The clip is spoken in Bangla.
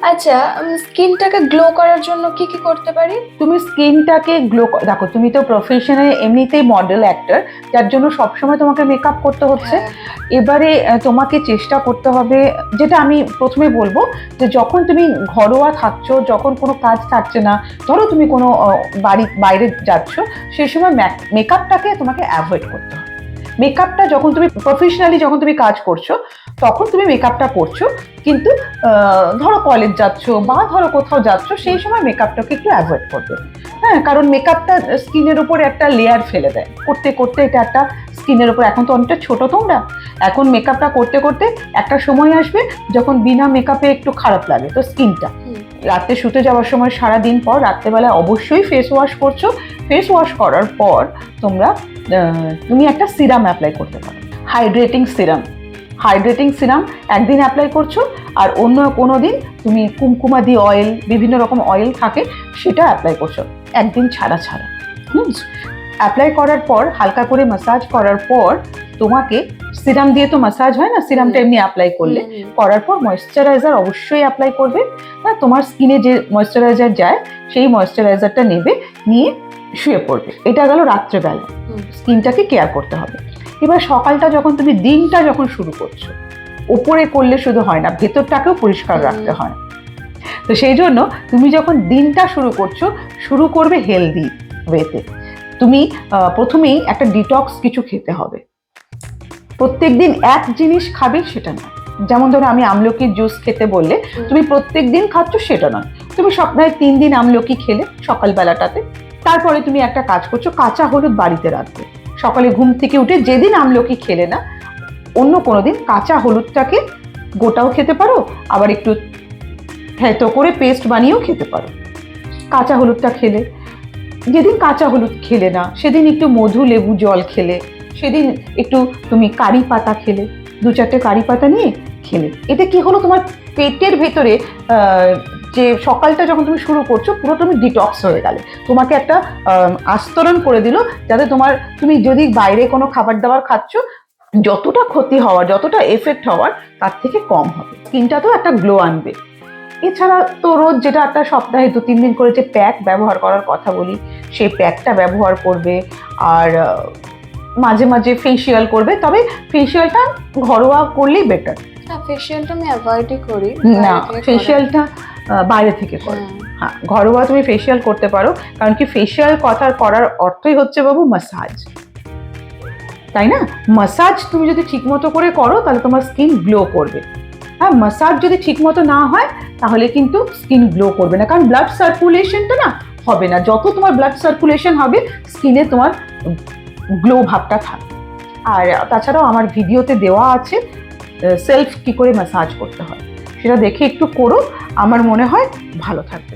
আচ্ছা, স্কিনটাকে গ্লো করার জন্য কি কি করতে পারি? তুমি স্কিনটাকে গ্লো, দেখো তুমি তো প্রফেশনে এমনিতেই মডেল অ্যাক্টর, যার জন্য সবসময় তোমাকে মেকআপ করতে হচ্ছে। হ্যাঁ। এবারে তোমাকে চেষ্টা করতে হবে, যেটা আমি প্রথমে বলবো, যে যখন তুমি ঘরোয়া থাকছো, যখন কোনো কাজ থাকছে না, ধরো তুমি কোনো বাইরে যাচ্ছ, সেই সময় মেকআপটাকে তোমাকে অ্যাভয়েড করতে হবে। মেকআপটা যখন তুমি প্রফেশনালি যখন তুমি কাজ করছো তখন তুমি মেকআপটা করছো, কিন্তু ধরো কলেজ যাচ্ছ বা ধরো কোথাও যাচ্ছ, সেই সময় মেকআপটাকে একটু অ্যাভয়েড করবে। হ্যাঁ, কারণ মেকআপটা স্কিনের উপর একটা লেয়ার ফেলে দেয় করতে করতে, এটা একটা স্কিনের উপর, এখন তো অনেকটা ছোট তোমরা, এখন মেকআপটা করতে করতে একটা সময় আসবে যখন বিনা মেকআপে একটু খারাপ লাগে তো স্কিনটা। রাতে শুতে যাওয়ার সময় সারাদিন পর রাত্রেবেলা অবশ্যই ফেস ওয়াশ করছো। ফেস ওয়াশ করার পর তুমি একটা সিরাম অ্যাপ্লাই করতে পারো, হাইড্রেটিং সিরাম একদিন অ্যাপ্লাই করছো, আর অন্য কোনো দিন তুমি কুমকুমাদি অয়েল, বিভিন্ন রকম অয়েল থাকে, সেটা অ্যাপ্লাই করছো একদিন ছাড়া ছাড়া। অ্যাপ্লাই করার পর হালকা করে ম্যাসাজ করার পর তোমাকে সিরাম দিয়ে তো ম্যাসাজ হয় না, সিরামটা এমনি অ্যাপ্লাই করলে, করার পর ময়েশ্চারাইজার অবশ্যই অ্যাপ্লাই করবে। হ্যাঁ, তোমার স্কিনে যে ময়েশ্চারাইজার যায় সেই ময়েশ্চারাইজারটা নেবে, নিয়ে শুয়ে পড়বে। এটা গেল রাত্রেবেলা স্কিনটাকে কেয়ার করতে হবে। এবার সকালটা যখন তুমি দিনটা যখন শুরু করছো, ওপরে করলে শুধু হয় না, ভেতরটাকেও পরিষ্কার রাখতে হয়। তো সেই জন্য তুমি যখন দিনটা শুরু করবে হেলদি ওয়েতে। তুমি প্রথমেই একটা ডিটক্স কিছু খেতে হবে। প্রত্যেকদিন এক জিনিস খাবে সেটা না, যেমন ধরো আমি আমলকির জুস খেতে বললে তুমি প্রত্যেক দিন খাচ্ছ সেটা নয়, তুমি সপ্তাহে 3 দিন আমলকি খেলে সকালবেলাটাতে। তারপরে তুমি একটা কাজ করছো, কাঁচা হলুদ বাড়িতে রাখবে। সকালে ঘুম থেকে উঠে যেদিন আমলকি খেলে না, অন্য কোনো দিন কাঁচা হলুদটাকে গোটাও খেতে পারো, আবার একটু থেতো করে পেস্ট বানিয়েও খেতে পারো। কাঁচা হলুদটা খেলে, যেদিন কাঁচা হলুদ খেলে না সেদিন একটু মধু লেবু জল খেলে, সেদিন একটু তুমি কারি পাতা খেলে, 2-4টে কারি পাতা নিয়ে খেলে। এতে কি হলো, তোমার পেটের ভেতরে যে সকালটা যখন তুমি শুরু করছো পুরো তুমি ডিটক্স হয়ে গেলে, তোমাকে একটা আস্তরণ করে দিল, যাতে তুমি যদি বাইরে কোনো খাবার দাবার খাচ্ছ, যতটা ক্ষতি হওয়ার, যতটা এফেক্ট হওয়ার তার থেকে কম হবে। স্কিনটা তো একটা গ্লো আনবে। এছাড়া তো রোজ যেটা একটা সপ্তাহে 2-3 দিন করে যে প্যাক ব্যবহার করার কথা বলি, সেই প্যাকটা ব্যবহার করবে। আর মাঝে মাঝে ফেসিয়াল করবে, তবে ফেসিয়ালটা ঘরোয়া করলেই বেটার। হ্যাঁ, ফেসিয়ালটা আমি অ্যাভয়েডই করি। না, ফেসিয়ালটা বাইরে থেকে করো। হ্যাঁ, ঘরোয়া তুমি ফেসিয়াল করতে পারো, কারণ কি ফেসিয়াল করার অর্থই হচ্ছে বাবু ম্যাসাজ, তাই না? ম্যাসাজ তুমি যদি ঠিকমতো করে করো তাহলে তোমার স্কিন গ্লো করবে। হ্যাঁ, ম্যাসাজ যদি ঠিকমতো না হয় তাহলে কিন্তু স্কিন গ্লো করবে না, কারণ ব্লাড সার্কুলেশনটা না হবে না। যত তোমার ব্লাড সার্কুলেশন হবে স্কিনে তোমার গ্লো ভাবটা থাকবে। আর তাছাড়াও আমার ভিডিওতে দেওয়া আছে সেলফ কি করে ম্যাসাজ করতে হয়, সেটা দেখে একটু করো, আমার মনে হয় ভালো থাকবে।